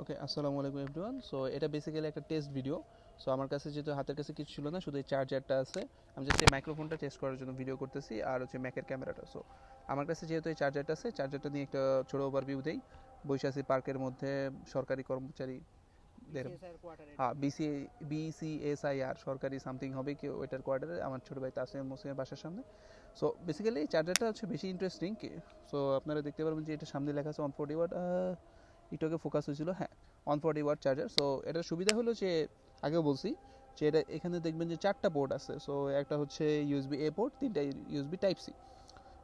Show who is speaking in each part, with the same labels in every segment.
Speaker 1: ওকে, আসসালামু আলাইকুম everyone. So এটা বেসিক্যালি একটা টেস্ট ভিডিও। সো আমার কাছে যেহেতু হাতের কাছে কিছু ছিল না, শুধু এই চার্জারটা আছে। আমি জাস্ট এই মাইক্রোফোনটা টেস্ট করার জন্য ভিডিও করতেছি, আর হচ্ছে ম্যাকের ক্যামেরাটা। সো আমার কাছে যেহেতু এই চার্জারটা আছে, চার্জারটা নিয়ে একটা ছোটো ওভারভিউ দেই। বসে আছি পার্কের মধ্যে, সরকারি কর্মচারী, হ্যাঁ, বিসিএসআইআর সরকারি সামথিং হবে কি ওইটার কোয়ার্টারে আমার ছোটো ভাই তাসিম মুসলিমের বাসার সামনে। সো বেসিক্যালি এই চার্জারটা হচ্ছে বেশি ইন্টারেস্টিং। সো আপনারা দেখতে পারবেন যে এটা সামনে লেখা আছে 140 ওয়াট। একটু আগে ফোকাস হয়েছিল, হ্যাঁ, 140 ওয়াট চার্জার। সো এটার সুবিধা হলো যে, আগেও বলছি যে এটা এখানে দেখবেন যে 4টা পোর্ট আছে। সো একটা হচ্ছে ইউএসবি এ পোর্ট, 3টা ইউএসবি টাইপ সি,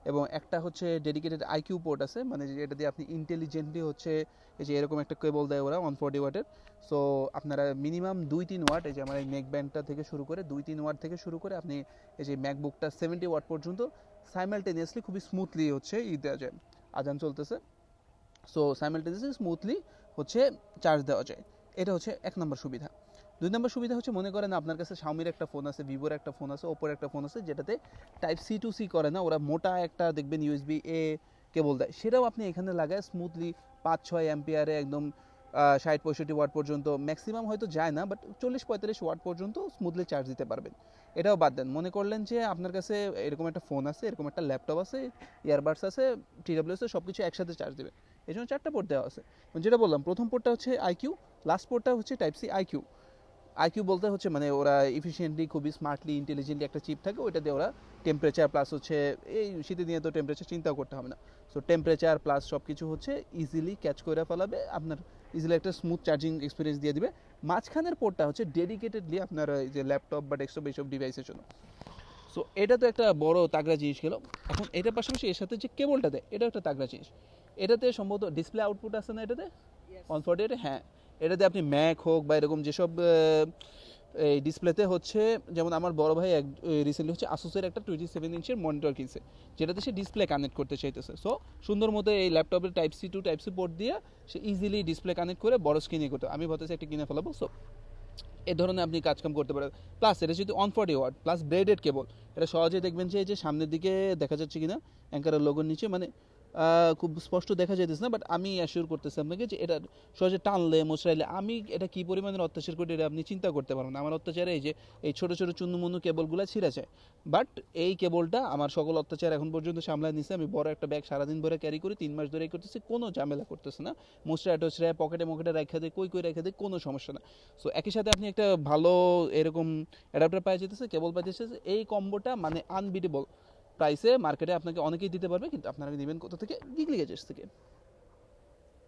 Speaker 1: এবং একটা হচ্ছে ডেডিকেটেড আইকিউ পোর্ট আছে, মানে এটা দিয়ে আপনি ইন্টেলিজেন্টলি হচ্ছে এই যে এরকম একটা কেবল দেয় ওরা 140 ওয়াটের। সো আপনারা মিনিমাম 2-3 ওয়াট, এই যে আমার এই নেক ব্যান্ডটা থেকে শুরু করে 2-3 ওয়াট থেকে শুরু করে আপনি এই যে ম্যাকবুকটা 70 ওয়াট পর্যন্ত সাইমালটেনিয়াসলি খুবই স্মুথলি হচ্ছে দেওয়া যায়। আজান চলতেছে, সো সাইমালটেনিয়াসলি স্মুথলি হচ্ছে চার্জ দেওয়া যায়। এটা হচ্ছে 1 নম্বর সুবিধা। 2 নম্বর সুবিধা হচ্ছে, মনে করেন আপনার কাছে শাওমির একটা ফোন আছে, ভিভোর একটা ফোন আছে, ওপোর একটা ফোন আছে, যেটাতে টাইপ সি টু সি করে না, ওরা মোটা একটা দেখবেন ইউএসবি এ কেবল দেয়, সেটাও আপনি এখানে লাগায় স্মুথলি 5-6 অ্যাম্পিয়ারে একদম 60-65 ওয়াট পর্যন্ত ম্যাক্সিমাম হয়তো যায় না, বাট 40-45 ওয়াট পর্যন্ত স্মুথলি চার্জ দিতে পারবেন। এটাও বাদ দেন, মনে করলেন যে আপনার কাছে এরকম একটা ফোন আছে, এরকম একটা ল্যাপটপ আছে, ইয়ারবাডস আছে, টিডাব্লিউএস সব কিছু একসাথে চার্জ দেবে। এই জন্য 4টা পোর্ট দেওয়া আছে। যেটা বললাম, প্রথম পোর্টটা হচ্ছে আইকিউ, লাস্ট পোর্টটা হচ্ছে টাইপ সি আইকিউ। আইকিউ বলতে হচ্ছে মানে ওরা ইফিসিয়েন্টলি, খুবই স্মার্টলি, ইন্টেলিজেন্টলি একটা চিপ থাকে, ওইটা দিয়ে ওরা টেম্পারেচার প্লাস হচ্ছে, এই শীতের দিনে তো টেম্পারেচার চিন্তাও করতে হবে না। সো টেম্পারেচার প্লাস সব কিছু হচ্ছে ইজিলি ক্যাচ করে ফেলাবে, আপনার ইজিলি একটা স্মুথ চার্জিং এক্সপিরিয়েন্স দিয়ে দিবে। মাঝখানের পোর্টটা হচ্ছে ডেডিকেটেডলি আপনার এই যে ল্যাপটপ বা ডেস্কটপ এইসব ডিভাইসের জন্য। সো এটা তো একটা বড় তাগড়া জিনিস গেল। এখন এটার পাশাপাশি এর সাথে যে কেবলটা দেয়, এটা একটা তাগড়া জিনিস। এটাতে সম্ভবত ডিসপ্লে আউটপুট আছে না এটাতে, 148, হ্যাঁ। এটাতে আপনি ম্যাক হোক বা এরকম যেসব এই ডিসপ্লেতে হচ্ছে, যেমন আমার বড় ভাই রিসেন্টলি হচ্ছে আসুসের একটা 27 ইঞ্চের মনিটর কিনছে, যেটাতে সে ডিসপ্লে কানেক্ট করতে চাইতেছে। সো সুন্দর মতো এই ল্যাপটপের type C to type C port দিয়ে সে ইজিলি ডিসপ্লে কানেক্ট করে বড় স্ক্রিনে করতে, আমি ভাবতেছি একটা কিনে ফেলাবো। সো এ ধরনের আপনি কাজকাম করতে পারেন। প্লাস এটা যদি 140 ওয়াট প্লাস ব্রেডেড কেবল, এটা সহজে দেখবেন যে এই যে সামনের দিকে দেখা যাচ্ছে কিনা অ্যাঙ্কারের লোগোর নিচে, মানে খুব স্পষ্ট দেখা যেতেছে না, বাট আমি অ্যাসিওর করতেছি আপনাকে যে এটা সহজে টানলে মোচড়াইলে আমি এটা কী পরিমাণের অত্যাচার করি এটা আপনি চিন্তা করতে পারবেন না। আমার অত্যাচারে এই যে এই ছোটো ছোটো চুন্নুমুন্নু কেবলগুলো ছিঁড়ে যায়, বাট এই কেবলটা আমার সকল অত্যাচার এখন পর্যন্ত সামলায় নিছে। আমি বড় একটা ব্যাগ সারাদিন ভরে ক্যারি করি, 3 মাস ধরেই করতেছি, কোনো ঝামেলা করতেছে না। মোচড়ায় টোচড়ায় পকেটে মকেটে রেখে দেয়, কই রেখে দেয়, কোনো সমস্যা না। সো একই সাথে আপনি একটা ভালো এরকম অ্যাডাপ্টার পাই যেতেছে, কেবল পাই যেতেছে, এই কম্বোটা মানে আনবিটেবল প্রাইসে মার্কেটে আপনাকে অনেকেই দিতে পারবে, কিন্তু আপনারা নেবেন কোথা থেকে? গিগলি গ্যাজেটস থেকে।